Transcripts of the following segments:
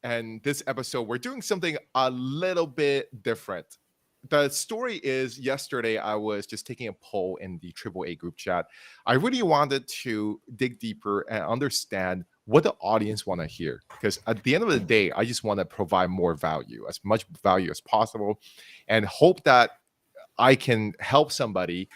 And this episode, we're doing something a little bit different. The story is yesterday, I was just taking a poll in the AAA group chat. I really wanted to dig deeper and understand what the audience want to hear. Because at the end of the day, I just want to provide more value, as much value as possible, and hope that I can help somebody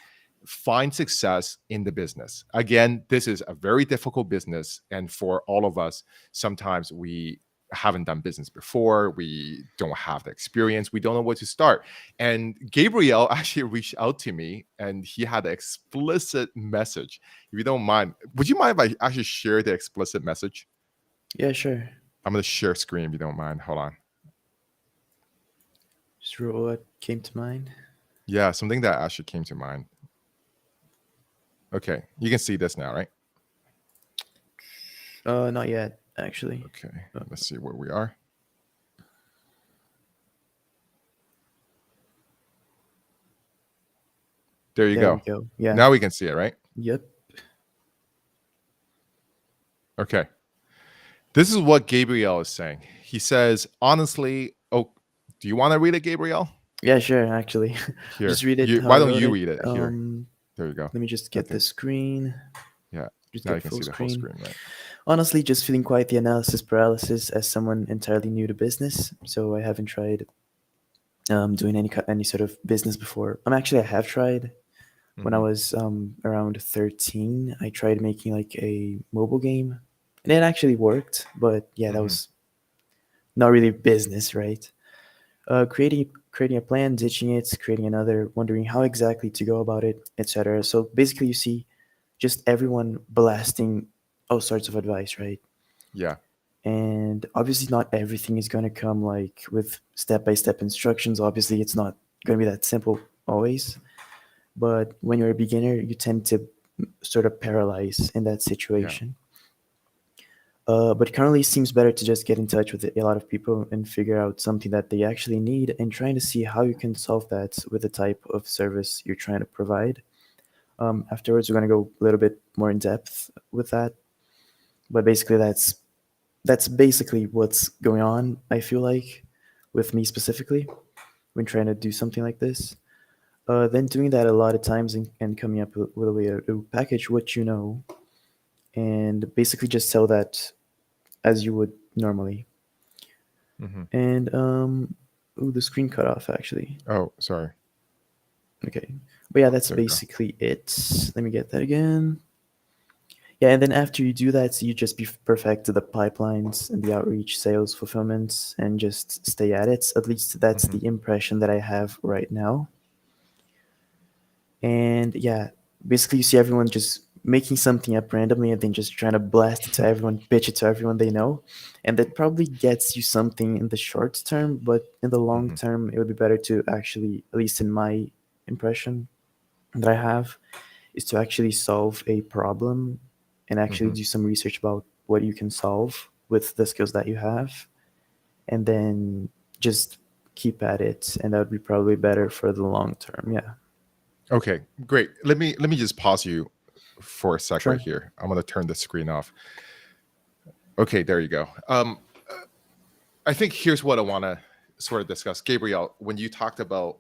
find success in the business. Again, this is a very difficult business. And for all of us, sometimes we haven't done business before. We don't have the experience. We don't know where to start. And Gabriel actually reached out to me and he had an explicit message. If you don't mind, would you mind if I actually share the explicit message? Yeah, sure. I'm going to share screen if you don't mind. Hold on. Just what came to mind. Yeah, something that actually came to mind. Okay, you can see this now, right? Not yet, actually. Okay, let's see where we are. There you go. We go. Yeah. Now we can see it, right? Yep. Okay. This is what Gabriel is saying. He says, honestly, do you want to read it, Gabriel? Yeah, sure, actually. Here. Just read it. Why don't you read it? Here. There you go. Let me just get the screen. Yeah. Just now get you can see the full screen, right? Honestly, just feeling quite the analysis paralysis as someone entirely new to business. So I haven't tried doing any sort of business before. I have tried. When I was around 13, I tried making like a mobile game. And it actually worked. But yeah, that was not really business, right? Creating a plan, ditching it, creating another, wondering how exactly to go about it, etc. So basically, you see just everyone blasting all sorts of advice, right? Yeah. And obviously, not everything is going to come like with step-by-step instructions. Obviously, it's not going to be that simple always. But when you're a beginner, you tend to sort of paralyze in that situation. But currently, it seems better to just get in touch with a lot of people and figure out something that they actually need and trying to see how you can solve that with the type of service you're trying to provide. Afterwards, we're going to go a little bit more in depth with that. But basically, that's basically what's going on, I feel like, with me specifically when trying to do something like this. Then doing that a lot of times and coming up with a way to package what you know and basically just sell that as you would normally. And the screen cut off actually. Oh, sorry. Okay, but yeah, that's basically it. Let me get that again. Yeah, and then after you do that, so you just perfect the pipelines and the outreach, sales, fulfillment, and just stay at it. At least that's the impression that I have right now. And yeah, basically you see everyone just making something up randomly and then just trying to blast it to everyone, pitch it to everyone they know. And that probably gets you something in the short term, but in the long term, it would be better to actually, at least in my impression that I have, is to actually solve a problem and actually do some research about what you can solve with the skills that you have. And then just keep at it. And that would be probably better for the long term. Yeah. Okay, great. Let me just pause you for a sec right here. I'm going to turn the screen off. Okay, there you go. I think here's what I want to sort of discuss. Gabriel, when you talked about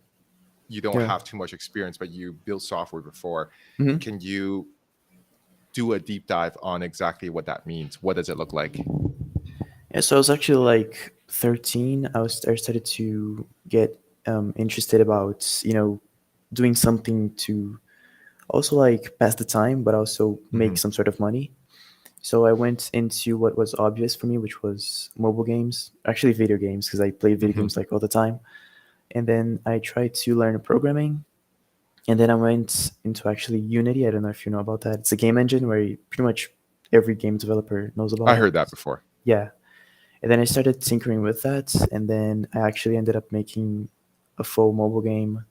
you don't have too much experience, but you built software before, can you do a deep dive on exactly what that means? What does it look like? Yeah, so I was actually like 13. I started to get interested about, doing something to also like pass the time, but also make some sort of money. So I went into what was obvious for me, which was mobile games, actually video games, because I play video games like all the time. And then I tried to learn programming. And then I went into actually Unity. I don't know if you know about that. It's a game engine where pretty much every game developer knows about. I heard that before. Yeah. And then I started tinkering with that. And then I actually ended up making a full mobile game.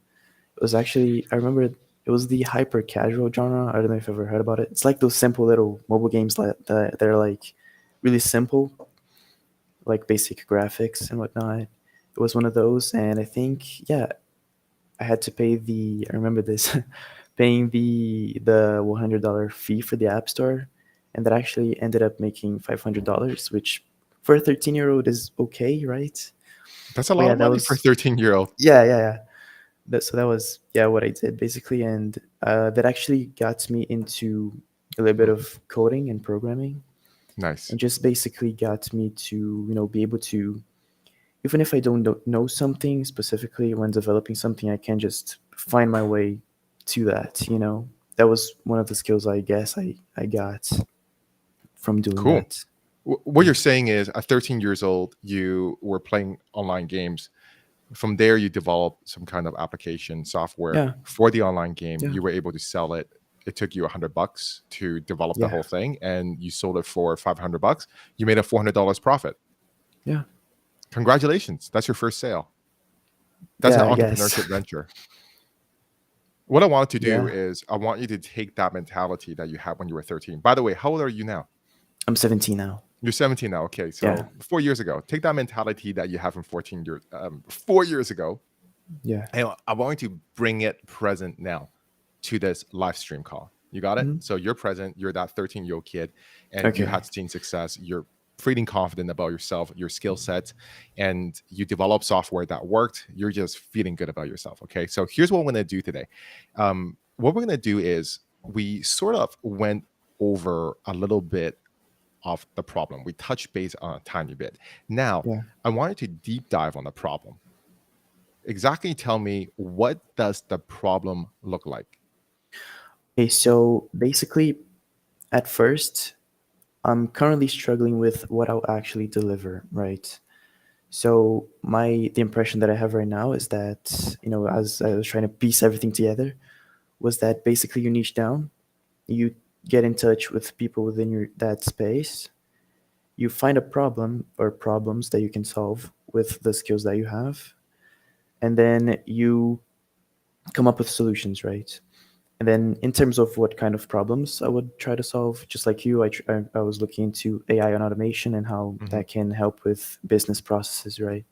It was actually, I remember it was the hyper casual genre. I don't know if you've ever heard about it. It's like those simple little mobile games that are like really simple, like basic graphics and whatnot. It was one of those. And I think, yeah, I had to pay I remember this, paying the $100 fee for the App Store. And that actually ended up making $500, which for a 13-year-old is okay, right? That's a But lot yeah, of that money for a was 13-year-old. yeah. So that was what I did basically, and that actually got me into a little bit Mhm. of coding and programming, Nice. and just basically got me to be able to, even if I don't know something specifically when developing something, I can just find my way to that. That was one of the skills I guess I got from doing Cool. that. What you're saying is at 13 years old, you were playing online games. From there, you developed some kind of application software Yeah, for the online game. yeah, You were able to sell it. It took you $100 to develop the yeah, whole thing, and you sold it for $500. You made a $400 profit. yeah, Congratulations. That's your first sale. That's an yeah, I guess. entrepreneurship venture. What I wanted to do Yeah, is I want you to take that mentality that you had when you were 13. By the way, how old are you now? I'm 17 now. You're 17 now. Okay. Yeah, So 4 years ago, take that mentality that you have from 4 years ago, yeah. and I want you to bring it present now to this live stream call. You got it? Hmm. So you're present, you're that 13-year-old kid, and you Okay. had seen success. You're feeling confident about yourself, your skill set, and you develop software that worked. You're just feeling good about yourself. Okay. So here's what we're going to do today. What we're going to do is we sort of went over a little bit of the problem. We touched base on a tiny bit. Now, Yeah. I wanted to deep dive on the problem. Exactly tell me, what does the problem look like? Okay, so basically, at first, I'm currently struggling with what I'll actually deliver, right? So the impression that I have right now is that, as I was trying to piece everything together, was that basically you niche down, you get in touch with people within that space, you find a problem or problems that you can solve with the skills that you have, and then you come up with solutions, right? And then in terms of what kind of problems I would try to solve, just like you, I was looking into AI and automation and how Mhm. that can help with business processes, right?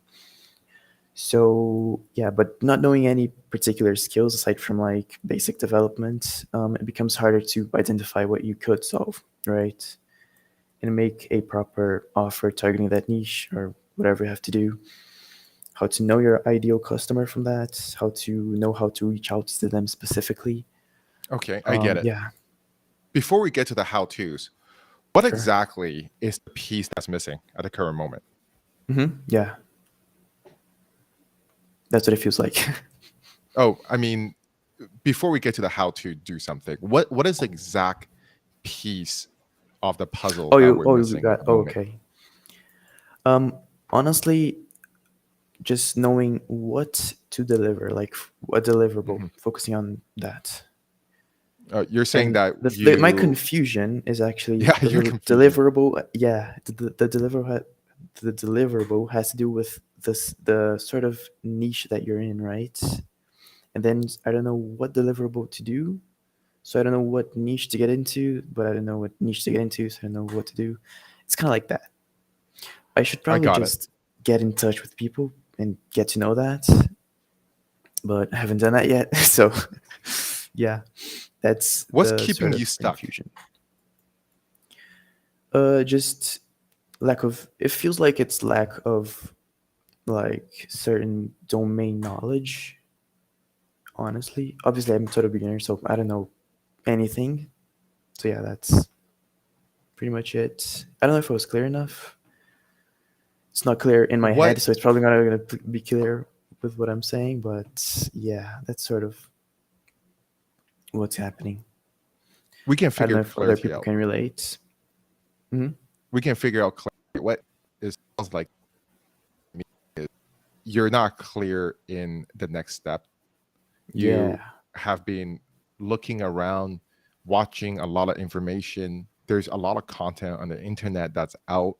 So yeah, but not knowing any particular skills aside from like basic development, it becomes harder to identify what you could solve, right? And make a proper offer targeting that niche or whatever you have to do. How to know your ideal customer from that, how to know how to reach out to them specifically. Okay, I get it. Yeah, Before we get to the how-tos, what sure. exactly is the piece that's missing at the current moment? Yeah, that's what it feels like. Oh, I mean, before we get to the how to do something, what is the exact piece of the puzzle that we're You missing at got, the moment? okay. Honestly, just knowing what to deliver, like a deliverable, Mhm. focusing on that. You're saying And that my you, confusion is actually yeah, your confusion. deliverable. Yeah, the deliverable has to do with the sort of niche that you're in, right? And then I don't know what deliverable to do, so I don't know what niche to get into, but I don't know what niche to get into, so I don't know what to do. It's kind of like that. I should I probably got it. just get in touch with people and get to know that, but I haven't done that yet. So, yeah, that's What's the keeping sort you of stuck? confusion. Just lack of. It feels like it's lack of like certain domain knowledge. Honestly, obviously, I'm a total beginner, so I don't know anything. So yeah, that's pretty much it. I don't know if it was clear enough. It's not clear in my What head, so it's probably not going to be clear with what I'm saying. But yeah, that's sort of what's happening. we can I don't figure know if other clarity people out. can relate. Hmm. We can figure out clarity. What is sounds like to me is you're not clear in the next step. Yeah, You have been looking around, watching a lot of information. There's a lot of content on the internet that's out.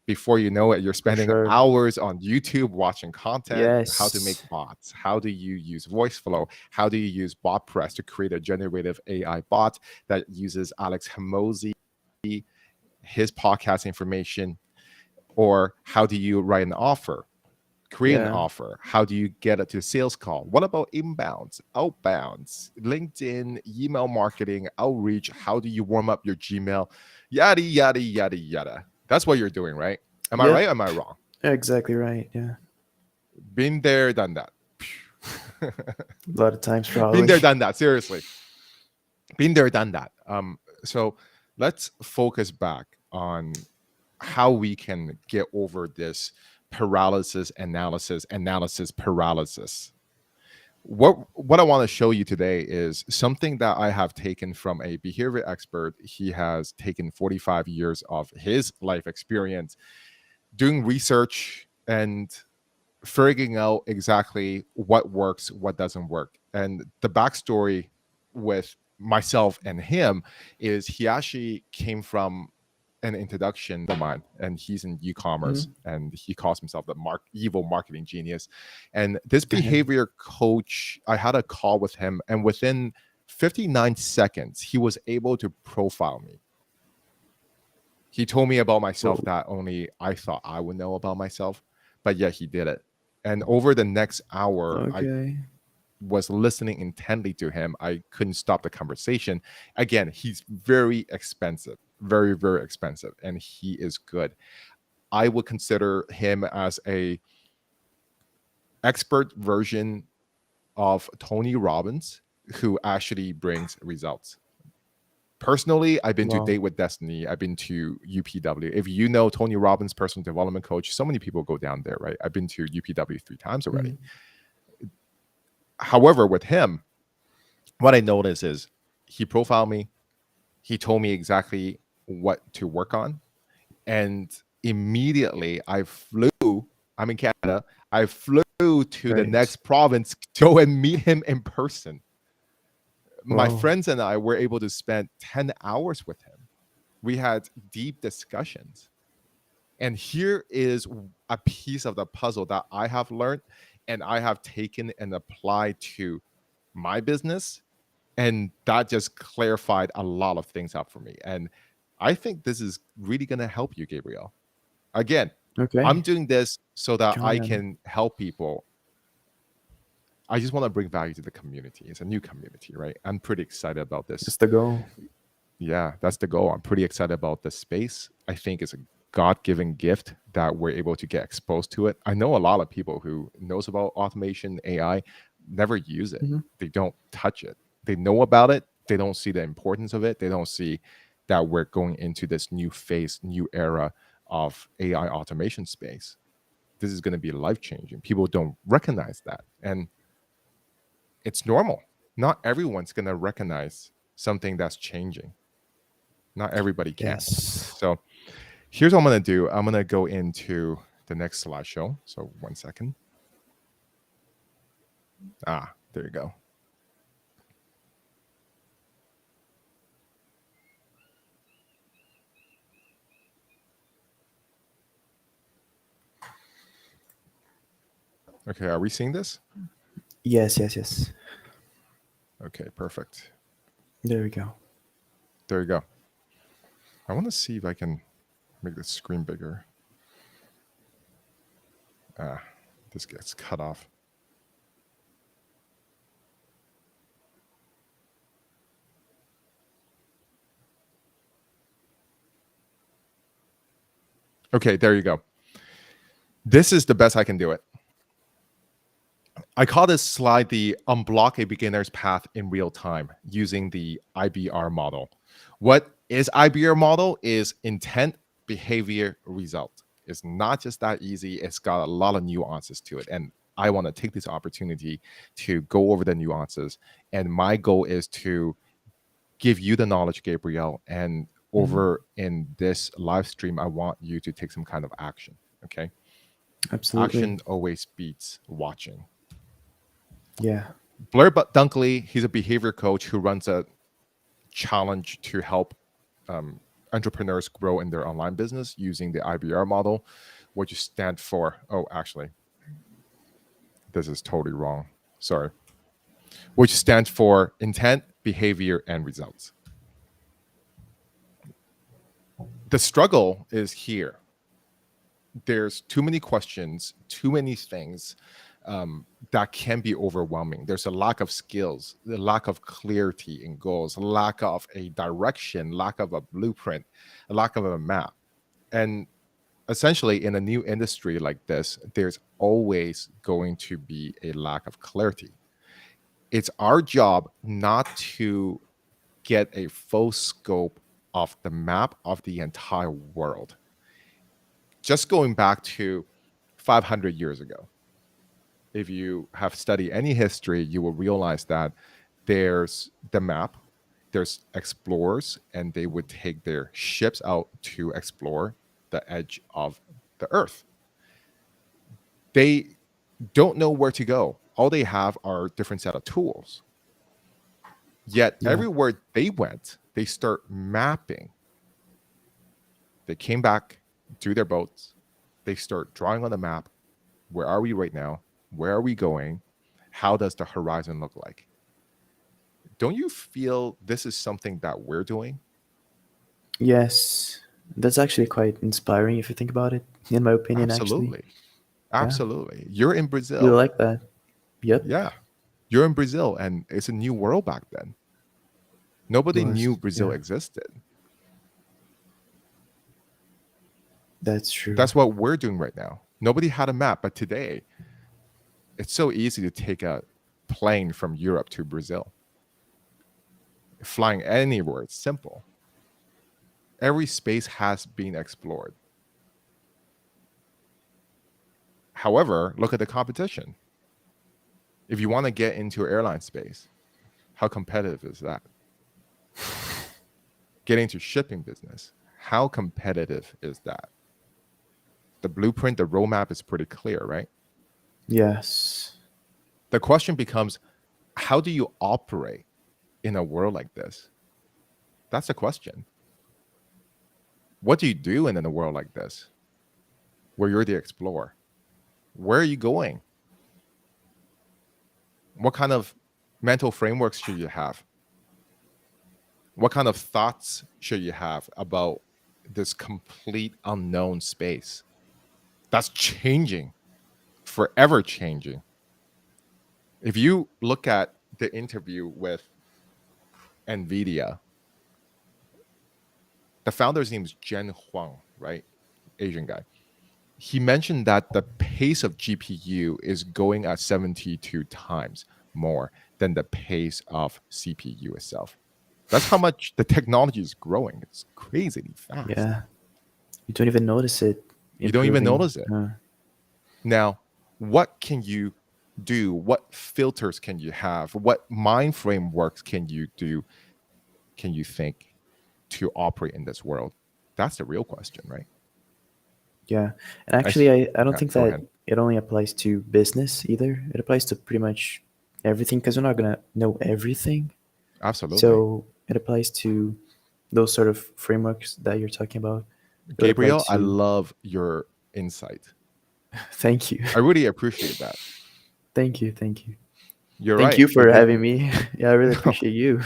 Before you know it, you're for spending sure. hours on YouTube watching content. How to make Yes. bots? How do you use voice flow? How do you use bot press to create a generative AI bot that uses Alex Hamosi, his podcast information? Or how do you write an offer? Create an Yeah. offer. How do you get it to sales call? What about inbounds, outbounds, LinkedIn, email marketing, outreach? How do you warm up your Gmail? Yada, yada, yada, yada. That's what you're doing, right? Am I Yeah, right? Or am I wrong? exactly right. Yeah, Been there, done that. a lot of times Been probably. there, done that. Seriously, been there, done that. So let's focus back on how we can get over this paralysis paralysis. What I want to show you today is something that I have taken from a behavior expert. He has taken 45 years of his life experience doing research and figuring out exactly what works, what doesn't work. And the backstory with myself and him is he actually came from an introduction of mine, and he's in eCommerce, and he calls himself the evil marketing genius. And this behavior coach, I had a call with him, and within 59 seconds, he was able to profile me. He told me about myself that only I thought I would know about myself, but yet he did it. And over the next hour, I was listening intently to him. I couldn't stop the conversation. Again, he's very expensive, very, very expensive, and he is good. I would consider him as a expert version of Tony Robbins, who actually brings results. Personally, I've been to Date with Destiny. I've been to UPW. If you know Tony Robbins, personal development coach, so many people go down there, right? I've been to UPW 3 times already. However, with him, what I noticed is he profiled me. He told me exactly what to work on. And immediately I flew, I'm in Canada, I flew to the next province to go and meet him in person. My friends and I were able to spend 10 hours with him. We had deep discussions. And here is a piece of the puzzle that I have learned and I have taken and applied to my business. And that just clarified a lot of things up for me. And I think this is really going to help you, Gabriel. Again, I'm doing this so that I can help people. I just want to bring value to the community. It's a new community, right? I'm pretty excited about this. That's the goal. Yeah, that's the goal. I'm pretty excited about this space. I think it's a God-given gift that we're able to get exposed to it. I know a lot of people who knows about automation, AI, never use it. They don't touch it. They know about it. They don't see the importance of it. They don't see that we're going into this new phase, new era of AI automation space. This is going to be life-changing. People don't recognize that. And it's normal. Not everyone's going to recognize something that's changing. Not everybody can. Yes. So here's what I'm going to do. I'm going to go into the next slideshow. So 1 second. There you go. Okay, are we seeing this? Yes. Okay, perfect. There we go. There you go. I want to see if I can make the screen bigger. This gets cut off. Okay, there you go. This is the best I can do it. I call this slide the Unblock a Beginner's Path in Real Time using the IBR model. What is IBR model? Is intent, behavior, result. It's not just that easy. It's got a lot of nuances to it. And I want to take this opportunity to go over the nuances. And my goal is to give you the knowledge, Gabriel, and over in this live stream, I want you to take some kind of action. Okay. Absolutely. Action always beats watching. Yeah. Blair Dunkley, he's a behavior coach who runs a challenge to help entrepreneurs grow in their online business using the IBR model, which stands for, actually, this is totally wrong. Sorry. Which stands for intent, behavior, and results. The struggle is here. There's too many questions, too many things that can be overwhelming. There's a lack of skills, the lack of clarity in goals, lack of a direction, lack of a blueprint, a lack of a map. And essentially in a new industry like this, there's always going to be a lack of clarity. It's our job not to get a full scope of the map of the entire world. Just going back to 500 years ago, if you have studied any history, you will realize that there's the map, there's explorers, and they would take their ships out to explore the edge of the earth. They don't know where to go. All they have are different set of tools. Yet Yeah. everywhere they went, they start mapping. They came back to their boats. They start drawing on the map. Where are we right now? Where are we going? How does the horizon look like? Don't you feel this is something that we're doing? Yes. That's actually quite inspiring if you think about it, in my opinion, actually. Absolutely. Absolutely. You're in Really Brazil. like that. Yep. Yeah. You're in Brazil, and it's a new world back then. Nobody Was, knew Brazil yeah. existed. That's true. That's what we're doing right now. Nobody had a map, but today it's so easy to take a plane from Europe to Brazil. Flying anywhere, it's simple. Every space has been explored. However, look at the competition. If you want to get into airline space, how competitive is that? Getting into shipping business, how competitive is that? The blueprint, the roadmap is pretty clear, right? Yes. The question becomes, how do you operate in a world like this? That's the question. What do you do in a world like this, where you're the explorer? Where are you going? What kind of mental frameworks should you have? What kind of thoughts should you have about this complete unknown space that's changing, forever changing? If you look at the interview with NVIDIA, the founder's name is Jen Huang, right? Asian guy. He mentioned that the pace of GPU is going at 72 times more than the pace of CPU itself. That's how much the technology is growing. It's crazily fast. Yeah. You don't even notice it. You don't even improving. notice it. Now, what can you do? What filters can you have? What mind frameworks can you do? Can you think to operate in this world? That's the real question, right? Yeah. And actually, I don't Yeah, think go that ahead. it only applies to business either. It applies to pretty much everything because we're not going to know everything. Absolutely. So it applies to those sort of frameworks that you're talking about. It would apply Gabriel, I to- love your insight. Thank you. I really appreciate that. Thank you. Thank you. You're Thank right. you for because- having me. Yeah, I really appreciate you.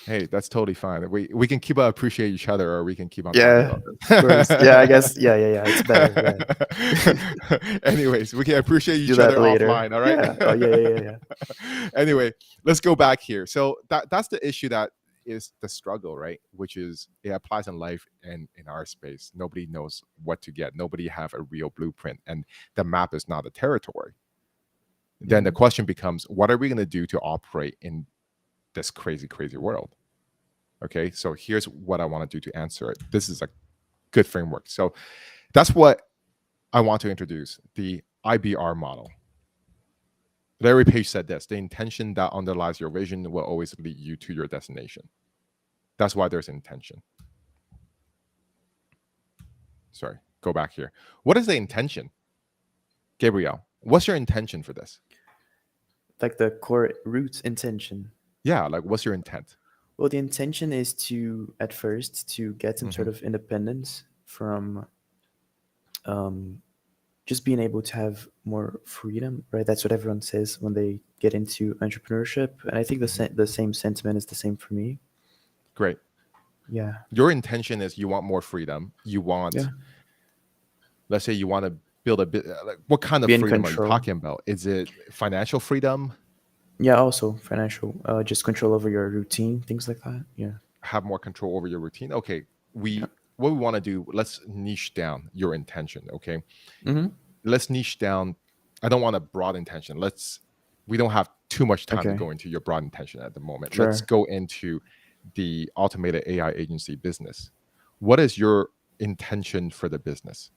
Hey, that's totally fine. We can keep appreciate each other, or we can keep on Yeah, talking of about course. this. Yeah, I guess. Yeah. It's better. Yeah. Anyways, we can appreciate Do each that other later. offline. All right. Yeah. Oh, yeah. Anyway, let's go back here. So that's the issue that is the struggle, right? Which is it applies in life and in our space. Nobody knows what to get. Nobody have a real blueprint, and the map is not a territory. Then the question becomes, what are we going to do to operate in this crazy, crazy world? Okay, so here's what I want to do to answer it. This is a good framework. So that's what I want to introduce, the IBR model. Larry Page said this: the intention that underlies your vision will always lead you to your destination. That's why there's intention. Sorry, go back here. What is the intention? Gabriel, what's your intention for this? Like the core roots intention. Yeah, like what's your intent? Well, the intention is to, at first, to get some sort of independence from just being able to have more freedom, right? That's what everyone says when they get into entrepreneurship. And I think the same sentiment is the same for me. Great. Yeah. Your intention is you want more freedom. You want, let's say you want to build a bit, like what kind of freedom are you talking about? Is it financial freedom? Yeah, also financial, just control over your routine, things like that. Yeah. Have more control over your routine. Okay, we what we want to do, let's niche down your intention. Okay, Mm-hmm. let's niche down. I don't want a broad intention. We don't have too much time to Okay. go into your broad intention at the moment. Let's Sure. go into the automated AI agency business. What is your intention for the business?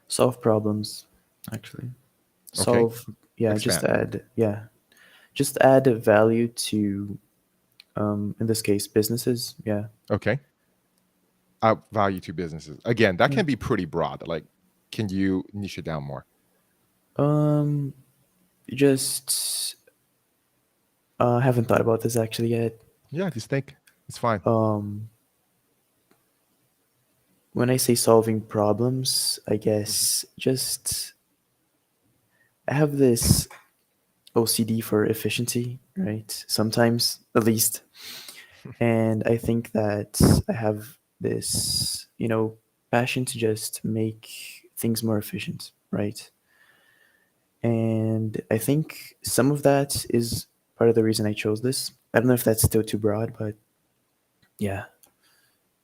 Solve problems, actually. Okay, Solve, yeah, expand. just add value to, in this case, businesses. Yeah. Okay, add value to businesses. Again, that Yeah. can be pretty broad. Like, can you niche it down more? Um, just haven't thought about this actually yet. Yeah, just think. It's fine. Um, when I say solving problems, I Mhm. guess just I have this OCD for efficiency, right? Sometimes, at least. And I think that I have this, passion to just make things more efficient, right? And I think some of that is part of the reason I chose this. I don't know if that's still too broad, but yeah,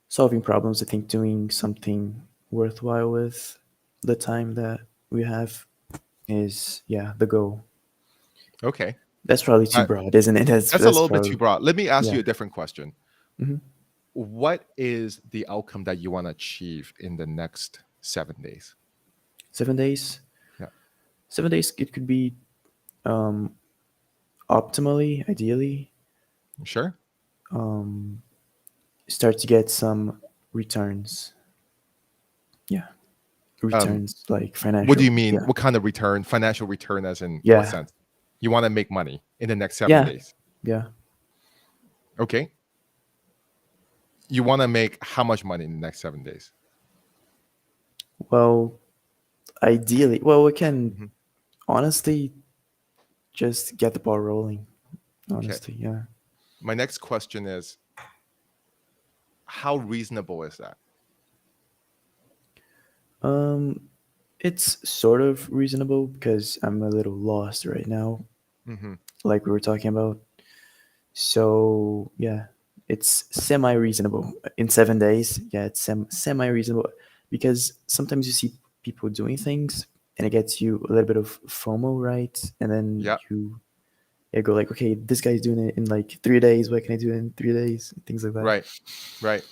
solving problems, I think doing something worthwhile with the time that we have is, yeah, the goal. Okay, That's probably too I, broad, isn't it? That's that's a that's little bit too probably, broad. Let me ask yeah. you a different question. Hmm. What is the outcome that you want to achieve in the next 7 days? 7 days. Yeah, 7 days. It could be um, optimally, ideally, sure. um, start to get some returns. Yeah, Um, returns like what do financial. you mean? Yeah, What kind of return? Financial return, as in what yeah, sense? You want to make money in the next seven yeah, days. yeah. Okay. You want to make how much money in the next 7 days? Well, ideally, we can Mhm. honestly just get the ball rolling. Okay. Honestly, yeah. My next question is, how reasonable is that? Um, it's sort of reasonable because I'm a little lost right now, Hmm. like we were talking about. So yeah, it's semi reasonable in 7 days. Yeah, it's semi reasonable because sometimes you see people doing things and it gets you a little bit of FOMO, right? And then Yeah. you go like, okay, this guy's doing it in like 3 days. Why can I do it in 3 days? Things like that. Right. Right.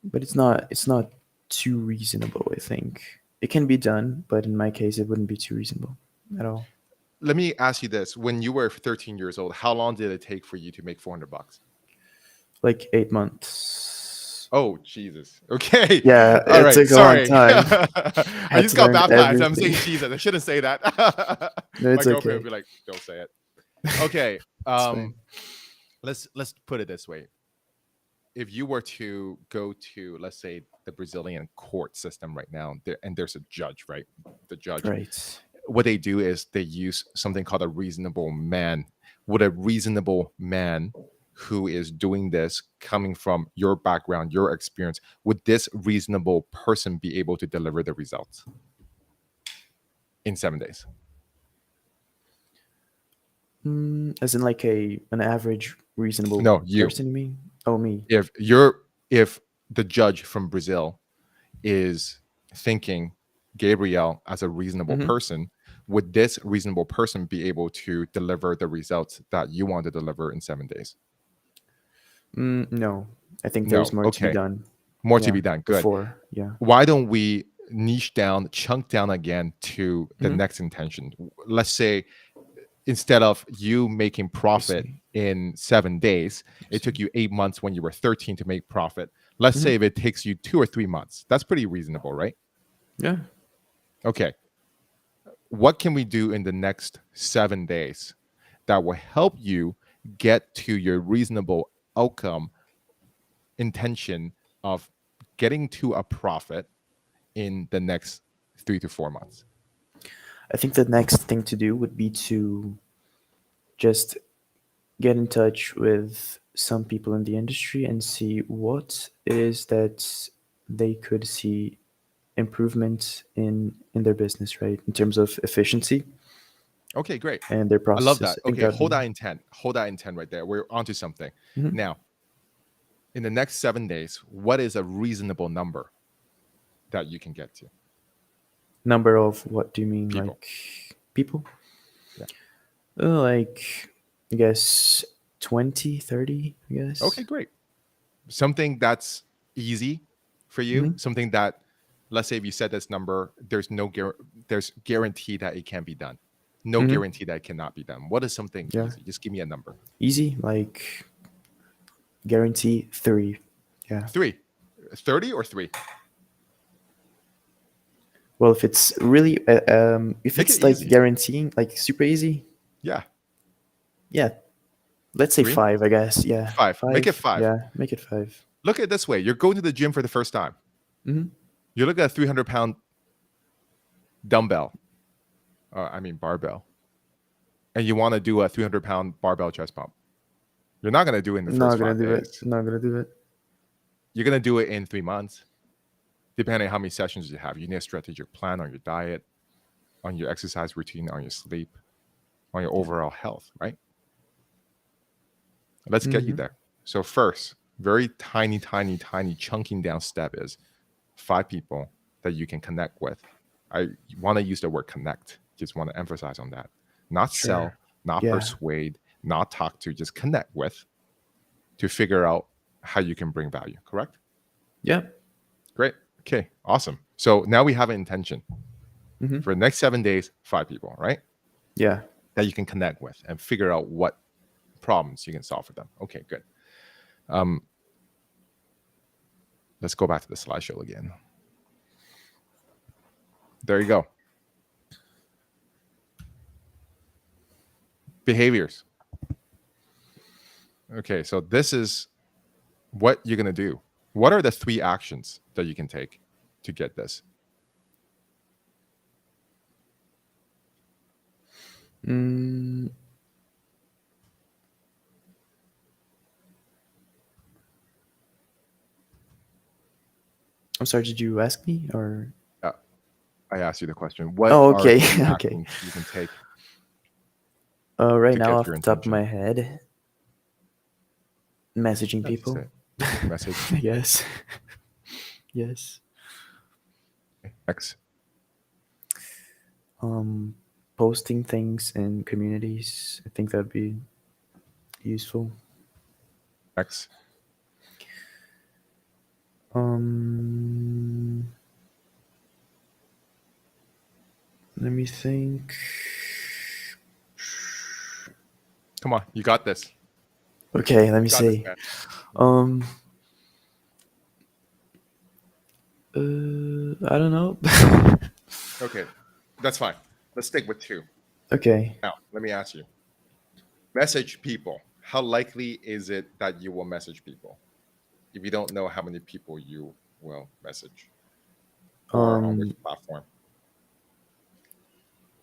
But it's not too reasonable. I think it can be done, but in my case, it wouldn't be too reasonable at all. Let me ask you this: when you were 13 years old, how long did it take for you to make $400? Like 8 months. Oh, Jesus. Okay. Yeah, All it right. took a long Sorry. time. I Had just to got learn baptized. I'm everything. saying Jesus. I shouldn't say that. No, My it's girlfriend would okay. be like, "Don't say it." Okay. It's fine. Let's put it this way. If you were to go to, let's say, the Brazilian court system right now, and there's a judge, right? The judge, Right. what they do is they use something called a reasonable man. Would a reasonable man who is doing this, coming from your background, your experience, would this reasonable person be able to deliver the results in 7 days? As in like an average reasonable No, you. person, you mean? Oh, me. If the judge from Brazil is thinking Gabriel as a reasonable Mm-hmm. person, would this reasonable person be able to deliver the results that you want to deliver in 7 days? No, I think No. there's more to be Okay. done. More to Yeah, be done. Good. before. Yeah. Why don't we niche down, chunk down again to the Mm-hmm. next intention? Let's say instead of you making I profit see. in 7 days, I it took see. you 8 months when you were 13 to make profit. Let's Mm-hmm. say if it takes you 2 or 3 months, that's pretty reasonable, right? Yeah. Okay. What can we do in the next 7 days that will help you get to your reasonable outcome intention of getting to a profit in the next 3 to 4 months? I think the next thing to do would be to just get in touch with some people in the industry and see what it is that they could see improvement in their business, right? In terms of efficiency Okay, great. and their I love processes. that. I think Okay, that'd hold be. that intent. Hold that intent right there. We're onto something. Mhm. Now, in the next 7 days, what is a reasonable number that you can get to? Number of what do you mean? People. Like people? Yeah. Like, I guess 20, 30, I guess. Okay, great. Something that's easy for you, something that, let's say if you set this number, there's guarantee that it can be done. No guarantee that it cannot be done. What is something easy? Just give me a number. Easy, like guarantee 3. Yeah. 3. 30 or 3? Well, if it's really, if Make it's it like easy. guaranteeing, like super easy, Yeah. yeah. Let's say 3? 5, I guess. Yeah. 5. Make it 5. Yeah, make it 5. Look at it this way. You're going to the gym for the first time. You look at a 300-pound dumbbell, barbell, and you want to do a 300-pound barbell chest pump. You're not going to do it in the first 5 days. Not gonna do it. You're going to do it in 3 months, depending on how many sessions you have. You need a strategic plan on your diet, on your exercise routine, on your sleep, on your overall health, right? Let's get you there. So first, very tiny chunking down step is 5 people that you can connect with. I want to use the word connect. Just want to emphasize on that. Not sell, not persuade, not talk to, just connect with to figure out how you can bring value, correct? Yeah. Great. Okay, awesome. So now we have an intention. For the next 7 days, 5 people, right? Yeah. That you can connect with and figure out what problems you can solve for them. Okay, good. Let's go back to the slideshow again. There you go. Behaviors. Okay, so this is what you're going to do. What are the 3 actions that you can take to get this? I'm sorry, did you ask me or? I asked you the question. What okay. are the Okay. actions you can take? Right now, off the top of my head, messaging That's people. Message. Yes. Yes. X. Posting things in communities. I think that'd be useful. X. Let me think. Come on, you got this. Okay, let me see. I don't know. Okay, that's fine. Let's stick with 2. Okay. Now, let me ask you. Message people. How likely is it that you will message people if you don't know how many people you will message or on which platform?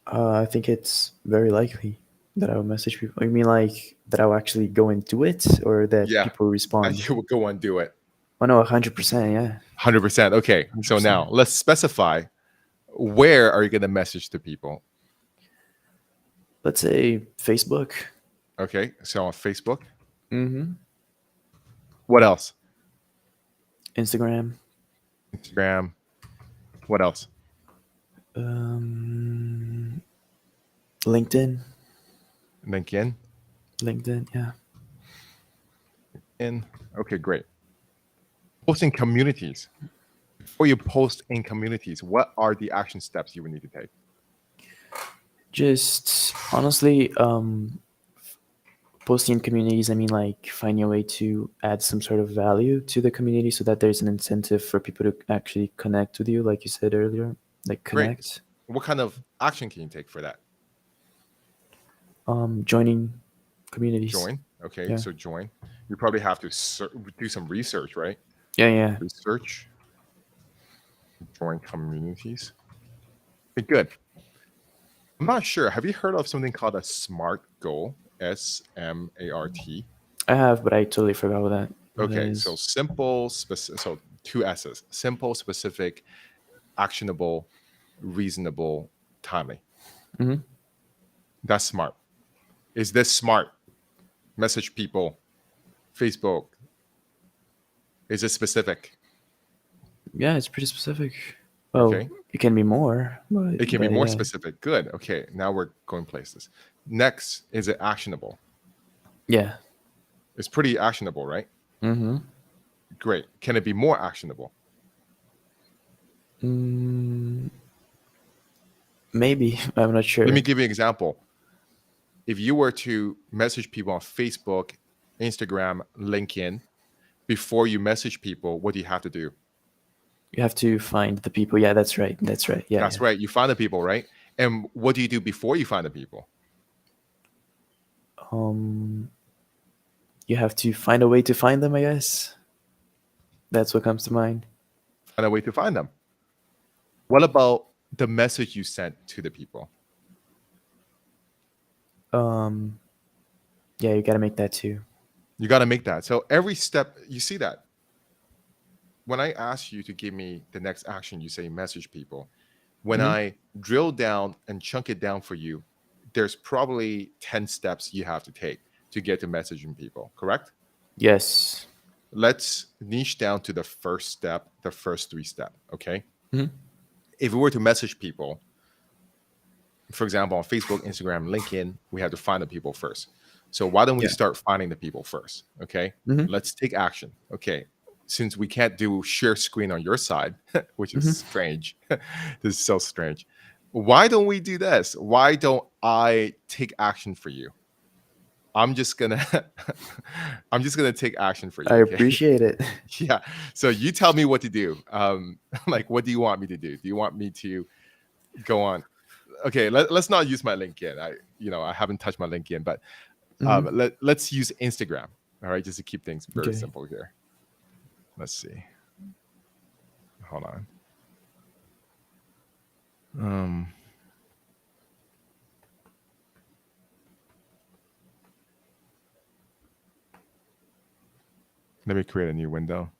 I think it's very likely that I will message people. You mean like that I'll actually go and do it, or that people respond? That you will go and do it. Oh no, 100%. Yeah. 100%. Okay. 100%. So now let's specify, where are you going to message to people? Let's say Facebook. Okay. So on Facebook. What else? Instagram. What else? LinkedIn. LinkedIn, yeah. Okay, great. Posting communities. Before you post in communities, what are the action steps you would need to take? Just honestly, posting in communities, I mean, like finding a way to add some sort of value to the community so that there's an incentive for people to actually connect with you, like you said earlier, like connect. Great. What kind of action can you take for that? Joining communities. Join. Okay, yeah. So join. You probably have to do some research, right? Yeah. Research. Join communities. Okay, good. I'm not sure. Have you heard of something called a SMART goal? SMART. I have, but I totally forgot what that. Okay, so simple, specific. So 2 S's: simple, specific, actionable, reasonable, timely. That's SMART. Is this SMART? Message people, Facebook, Is it specific? Yeah, it's pretty specific. Well, Okay. it can be more, but It can be more yeah. specific. Good. Okay. Now we're going places. Next, is it actionable? Yeah. It's pretty actionable, right? Mm-hmm. Great. Can it be more actionable? Maybe. I'm not sure. Let me give you an example. If you were to message people on Facebook, Instagram, LinkedIn, before you message people, what do you have to do? You have to find the people. Yeah, that's right. That's right. Yeah. That's right. You find the people, right? And what do you do before you find the people? You have to find a way to find them, I guess. That's what comes to mind. Find a way to find them. What about the message you sent to the people? Yeah, you got to make that too. You got to make that. So every step, you see that. When I ask you to give me the next action, you say message people. When I drill down and chunk it down for you, there's probably 10 steps you have to take to get to messaging people, correct? Yes. Let's niche down to the first step, the first 3 steps, okay? Mm-hmm. If we were to message people, for example, on Facebook, Instagram, LinkedIn, we have to find the people first. So why don't we start finding the people first, okay? Let's take action, okay? Since we can't do share screen on your side, which is strange. This is so strange. Why don't we do this? Why don't I take action for you? I'm just gonna take action for you. I Okay? appreciate it. Yeah. So you tell me what to do. Like, what do you want me to do? Do you want me to go on? Okay, let's not use my LinkedIn. I haven't touched my LinkedIn, but let's use Instagram. All right, just to keep things very simple here. Let's see. Hold on. Let me create a new window.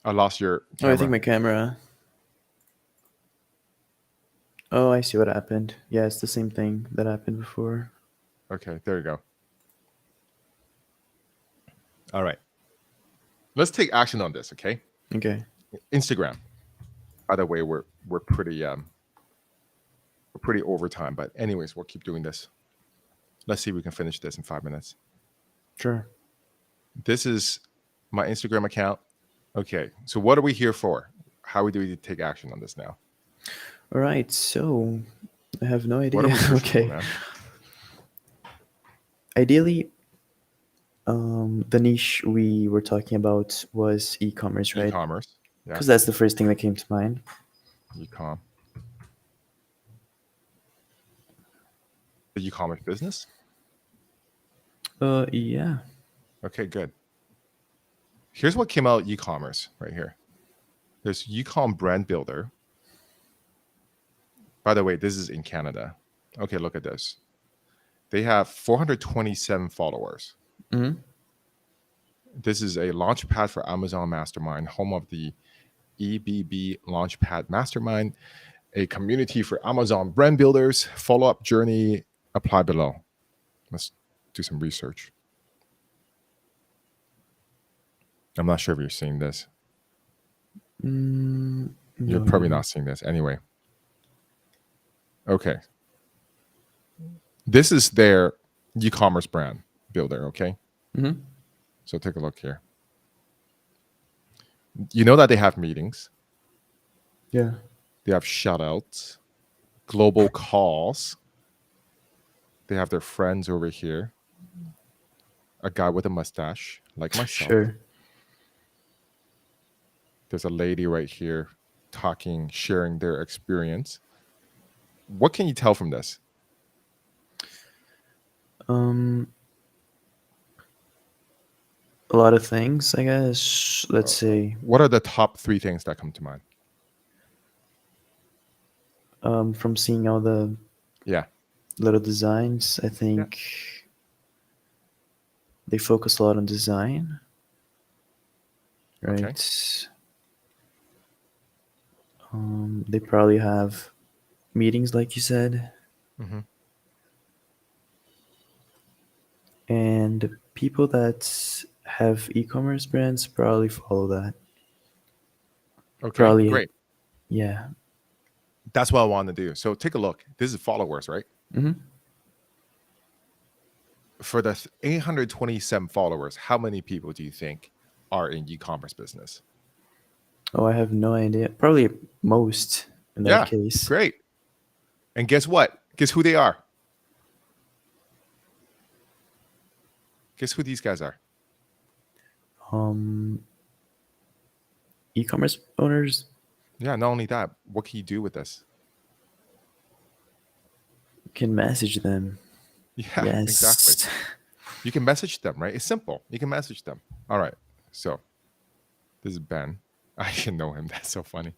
I lost your camera. Oh, I think my camera. Oh, I see what happened. Yeah, it's the same thing that happened before. Okay, there you go. All right. Let's take action on this, okay? Okay. Instagram. By the way, we're pretty over time, but anyways, we'll keep doing this. Let's see if we can finish this in 5 minutes. Sure. This is my Instagram account. Okay, so what are we here for? How do we take action on this now? All right, so I have no idea. What are we searching Okay. for, man? Ideally, the niche we were talking about was e-commerce, right? E-commerce. Yeah. Because that's the first thing that came to mind. E-com. The e-commerce business? Yeah. Okay, good. Here's what came out e-commerce right here. There's e-com brand builder. By the way, this is in Canada. Okay, look at this. They have 427 followers. Mm-hmm. This is a launchpad for Amazon Mastermind, home of the EBB Launchpad Mastermind, a community for Amazon brand builders. Follow-up journey, apply below. Let's do some research. I'm not sure if you're seeing this. You're probably not seeing this. Anyway. Okay. This is their e-commerce brand builder, okay? Mm-hmm. So take a look here. You know that they have meetings. Yeah. They have shout-outs, global calls. They have their friends over here. A guy with a mustache, like myself. Sure. There's a lady right here talking, sharing their experience. What can you tell from this? A lot of things, I guess. Let's see. What are the top 3 things that come to mind? From seeing all the little designs, I think they focus a lot on design. Okay. right? They probably have meetings, like you said, Mm-hmm. and people that have e-commerce brands probably follow that. Okay, Probably, great. yeah. That's what I want to do. So take a look. This is followers, right? Hmm. For the 827 followers, how many people do you think are in e-commerce business? Oh, I have no idea. Probably most in that Yeah, case. great. And guess what? Guess who they are? Guess who these guys are? Um, e-commerce owners Yeah, not only that, what can you do with this? can message them. Yeah, exactly. Yes. You can message them, right? It's simple. You can message them. All right. So this is Ben. I should know him. That's so funny.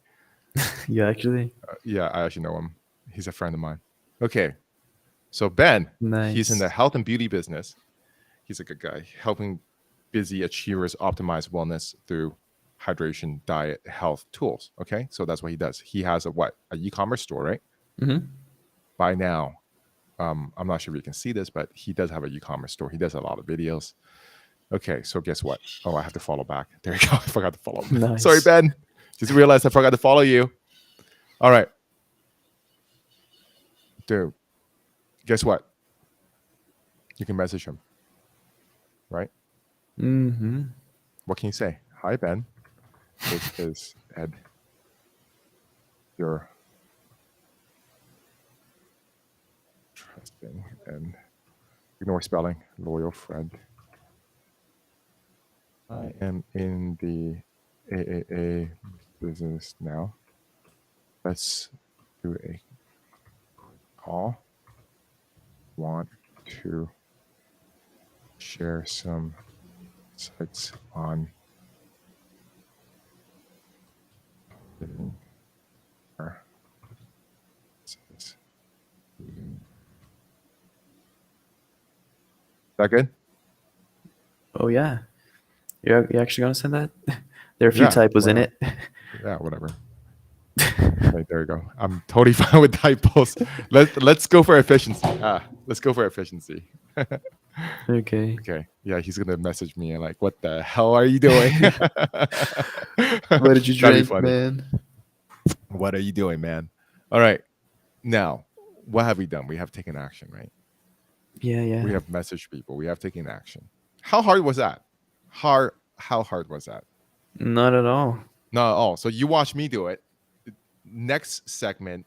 You actually? Yeah, I actually know him. He's a friend of mine. Okay. So Ben, he's in the Nice. health and beauty business. He's a good guy, helping busy achievers optimize wellness through hydration, diet, health tools. Okay. So that's what he does. He has a what? A e-commerce store, right? Hmm. By now, I'm not sure if you can see this, but he does have a e-commerce store. He does a lot of videos. Okay, so guess what? Oh, I have to follow back. There you go. I forgot to follow. Sorry, Nice. Ben. Just realized I forgot to follow you. All right. Dude, guess what? You can message him, right? Hmm. What can you say? Hi, Ben. This is Ed, your trusting and ignore spelling, loyal friend. I am in the AAA business now. Let's do a call. Want to share some sites on getting our business. Is that good? Oh yeah. You're actually gonna send that? There are a few Yeah, typos in whatever. it. Yeah, whatever. Right, there you go. I'm totally fine with typos. Let's go for efficiency. Let's go for efficiency. Okay. Okay. Yeah, he's gonna message me and like, what the hell are you doing? What did you That'd be drink, funny. man? What are you doing, man? All right. Now, what have we done? We have taken action, right? Yeah, We yeah. have messaged people. We have taken action. How hard was that? How hard was that? Not at all. Not at all. So you watch me do it. Next segment,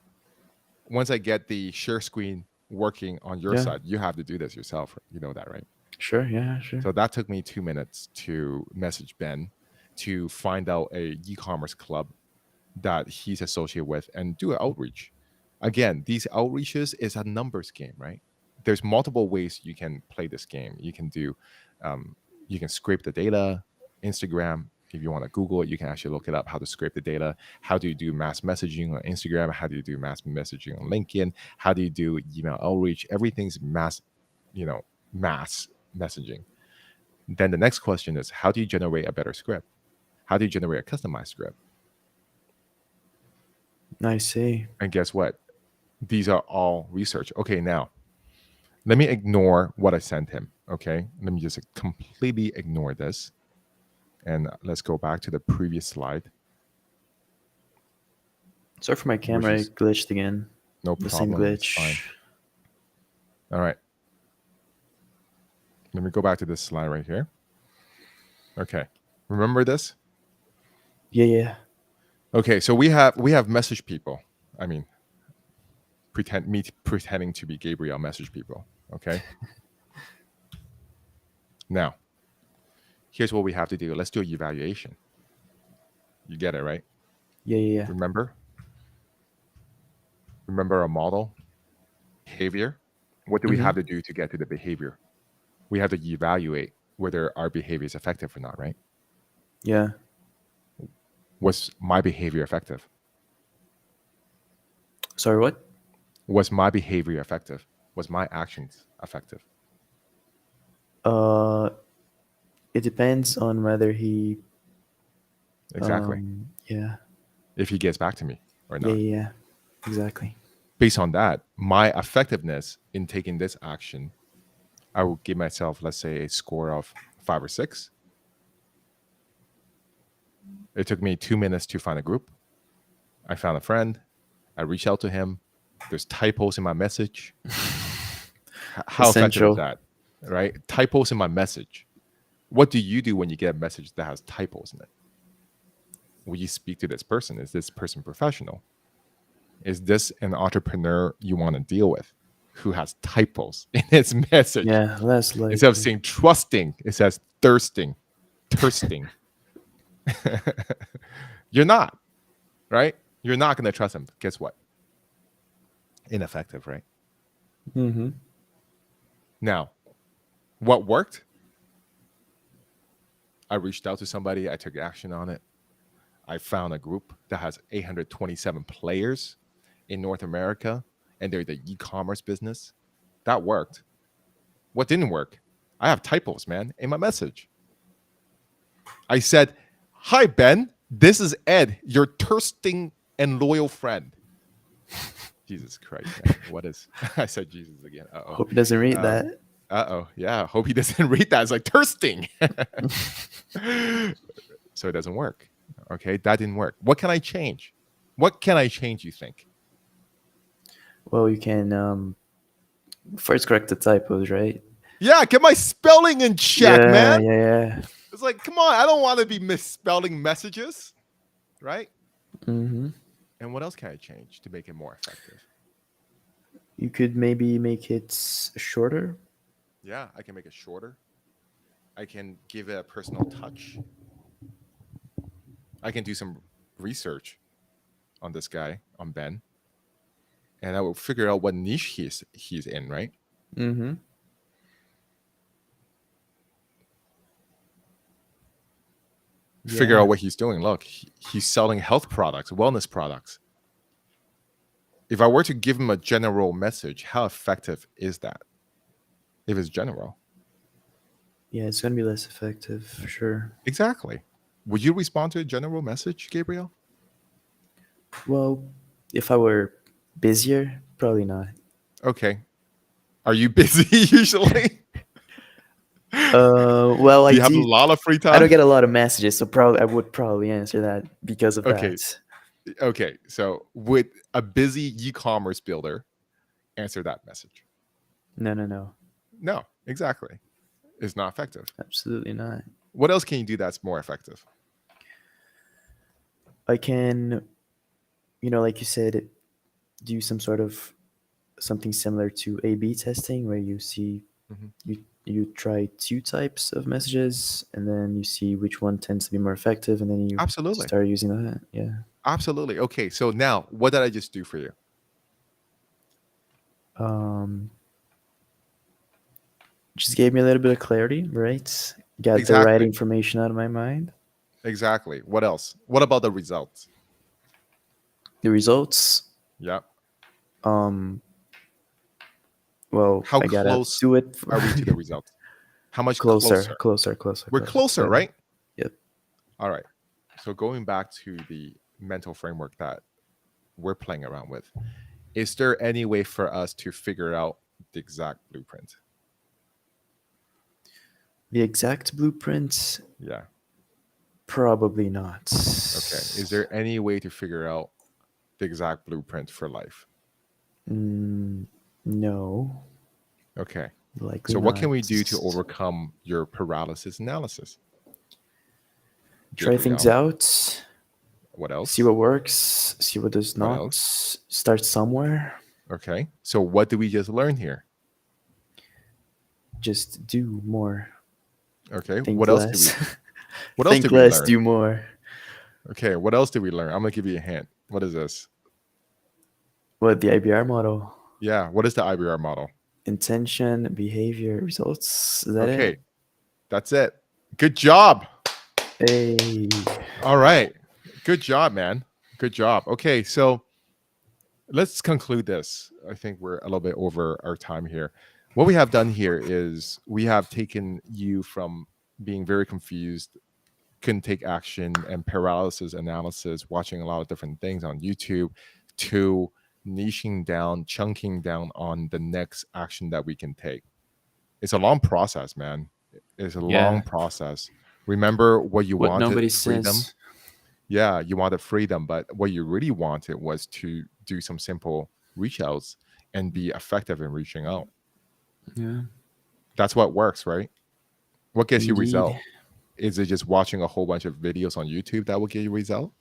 once I get the share screen working on your Yeah. side, you have to do this yourself. You know that, right? Sure. Yeah. Sure. So that took me 2 minutes to message Ben to find out a e-commerce club that he's associated with and do an outreach. Again, these outreaches is a numbers game, right? There's multiple ways you can play this game. You can do, you can scrape the data, Instagram. If you want to Google it, you can actually look it up how to scrape the data. How do you do mass messaging on Instagram? How do you do mass messaging on LinkedIn? How do you do email outreach? Everything's mass, mass messaging. Then the next question is, how do you generate a better script? How do you generate a customized script? I see. And guess what? These are all research. Okay, now let me ignore what I sent him. Okay, let me just completely ignore this. And let's go back to the previous slide, Sorry for my which camera. is It glitched again. no The same problem. It's fine. glitch. All right. Let me go back to this slide right here. Okay. Remember this? Yeah, yeah. Okay, so we have message people. I mean, pretending to be Gabriel message people. Okay. Now, here's what we have to do. Let's do an evaluation. You get it, right? Yeah, yeah, yeah. Remember our model behavior. What do we have to do to get to the behavior? We have to evaluate whether our behavior is effective or not, right? Yeah. Was my behavior effective? Sorry, what? Was my behavior effective? Was my actions effective? Uh, it depends on whether he Exactly. Yeah. If he gets back to me or Yeah. not. Yeah. Exactly. Based on that, my effectiveness in taking this action, I will give myself, let's say, a score of 5 or 6. It took me 2 minutes to find a group. I found a friend. I reached out to him. There's typos in my message. How effective is Essential. that? Right? Typos in my message. What do you do when you get a message that has typos in it? Will you speak to this person? Is this person professional? Is this an entrepreneur you want to deal with who has typos in its message? Yeah. Less Instead of likely. saying trusting, it says thirsting. You're not, right? You're not going to trust them. Guess what? Ineffective, right? Mm-hmm. Now, what worked? I reached out to somebody. I took action on it. I found a group that has 827 players in North America, and they're the e-commerce business. That worked. What didn't work? I have typos, man, in my message. I said, "Hi, Ben. This is Ed, your thirsting and loyal friend." Jesus Christ, man. What is... I said Jesus again. Uh-oh. Hope he doesn't read that. Uh-oh. Yeah, hope he doesn't read that. It's like thirsting. So it doesn't work. Okay, that didn't work. What can I change? What can I change, you think? Well, you can first correct the typos, right? Yeah, get my spelling in check, Yeah. man. Yeah. It's like, come on, I don't want to be misspelling messages, right? Mm-hmm. And what else can I change to make it more effective? You could maybe make it shorter. Yeah, I can make it shorter. I can give it a personal touch. I can do some research on this guy, on Ben, and I will figure out what niche he's in, right? Mm-hmm. Figure Yeah. out what he's doing. Look, he's selling health products, wellness products. If I were to give him a general message, how effective is that? If it's general. Yeah, it's gonna be less effective for sure. Exactly. Would you respond to a general message, Gabriel? Well, if I were busier, probably not. Okay. Are you busy usually? Well, Do I you have a do. lot of free I time? don't get a lot of messages, so probably I would probably answer that because of Okay. that. Okay. So would a busy e-commerce builder answer that message? No, no, no. No, exactly. It's not effective. Absolutely not. What else can you do that's more effective? I can, like you said, do some sort of something similar to A/B testing, where you see Mhm. you try 2 types of messages, and then you see which one tends to be more effective, and then you Absolutely. start using that. Yeah. Absolutely. Okay. So now, what did I just do for you? Just gave me a little bit of clarity, right? Got the right Exactly. information out of my mind. Exactly. What else? What about the results? The results, Yeah. well, How I gotta close do it are we to the results? How much closer, closer? closer. We're closer, Yeah. right? Yep. All right. So going back to the mental framework that we're playing around with, is there any way for us to figure out the exact blueprint? The exact blueprint, Yeah. probably not. Okay. Is there any way to figure out the exact blueprint for life? No, Okay. likely So what can not. we do to overcome your paralysis analysis? Try things Gabriel? out, What else? see what works, see what does What not. else? Start somewhere. Okay. So what did we just learn here? Just do more. Okay. Think What else did we less. what else Think did we less, learn? do more. Okay, what else did we learn? I'm gonna give you a hint. What is this? What, the IBR model? Yeah, what is the IBR model? Intention, behavior, results. Is that Okay, it? that's it. Good job. Hey. All right. Good job, man. Good job. Okay, so let's conclude this. I think we're a little bit over our time here. What we have done here is we have taken you from being very confused couldn't take action and paralysis analysis, watching a lot of different things on YouTube, to niching down, chunking down on the next action that we can take. It's a long process, man. It's a long Yeah. process. Remember what you What wanted? nobody Freedom. says. Yeah, you wanted freedom, but what you really wanted was to do some simple reach outs and be effective in reaching out. Yeah. That's what works, right? What gets you Indeed. result? Is it just watching a whole bunch of videos on YouTube that will get you result?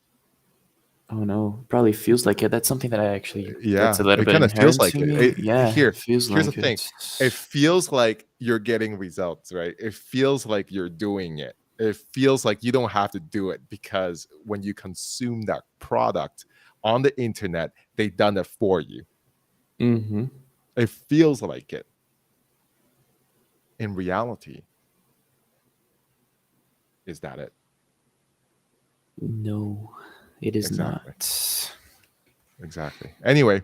Oh no, probably feels like it. That's something that I actually that's Yeah, a little it bit kind of feels inherent like to it. me. Yeah, Here, it feels here's the like thing. it. It feels like you're getting results, right? It feels like you're doing it. It feels like you don't have to do it, because when you consume that product on the internet, they've done it for you. Mm-hmm. It feels like it. In reality, is that it? No, it is Exactly. not. Exactly. Anyway,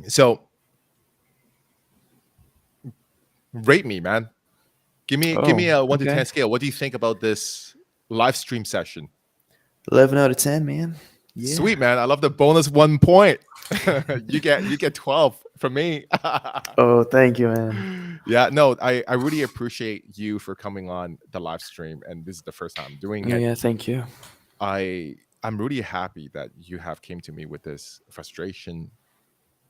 so rate me, man. Give me Oh, a 1 to 10 okay. scale. What do you think about this live stream session? 11 out of 10, man. Yeah. Sweet, man. I love the bonus 1 point. you get 12 from me. Oh, thank you, man. Yeah, no, I really appreciate you for coming on the live stream, and this is the first time I'm doing Oh, it. yeah, thank you. I'm really happy that you have came to me with this frustration.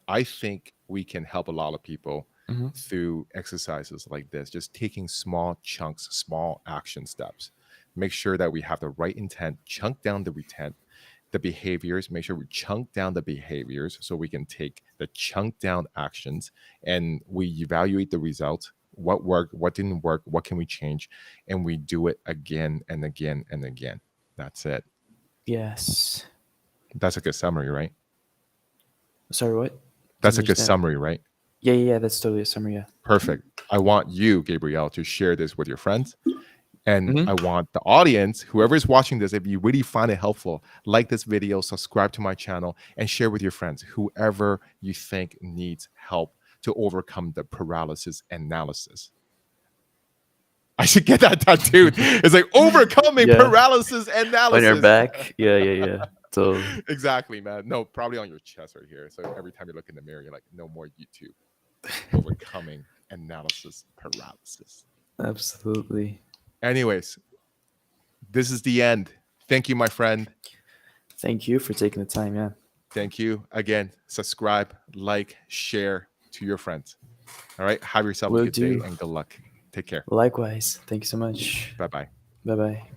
I think we can help a lot of people Mm-hmm. through exercises like this, just taking small chunks, small action steps. Make sure that we have the right intent, chunk down the intent, the behaviors, make sure we chunk down the behaviors so we can take the chunk down actions, and we evaluate the results. What worked, what didn't work, what can we change, and we do it again and again and again. That's it. Yes. That's a good summary, right? Sorry, what? That's Didn't a good understand. summary, right? Yeah, that's totally a summary, yeah. Perfect. I want you, Gabriel, to share this with your friends. And I Mm-hmm. want the audience, whoever is watching this, if you really find it helpful, like this video, subscribe to my channel, and share with your friends, whoever you think needs help to overcome the paralysis analysis. I should get that tattooed. It's like overcoming Yeah. paralysis On your analysis. back? Yeah. Totally. Exactly, man. No, probably on your chest right here. So every time you look in the mirror, you're like, no more YouTube. Overcoming analysis paralysis. Absolutely. Anyways, this is the end. Thank you, my friend. Thank you for taking the time, yeah. Thank you. Again, subscribe, like, share to your friends. All right. Have yourself a Will good day do. and good luck. Take care. Likewise. Thank you so much. Bye bye. Bye bye.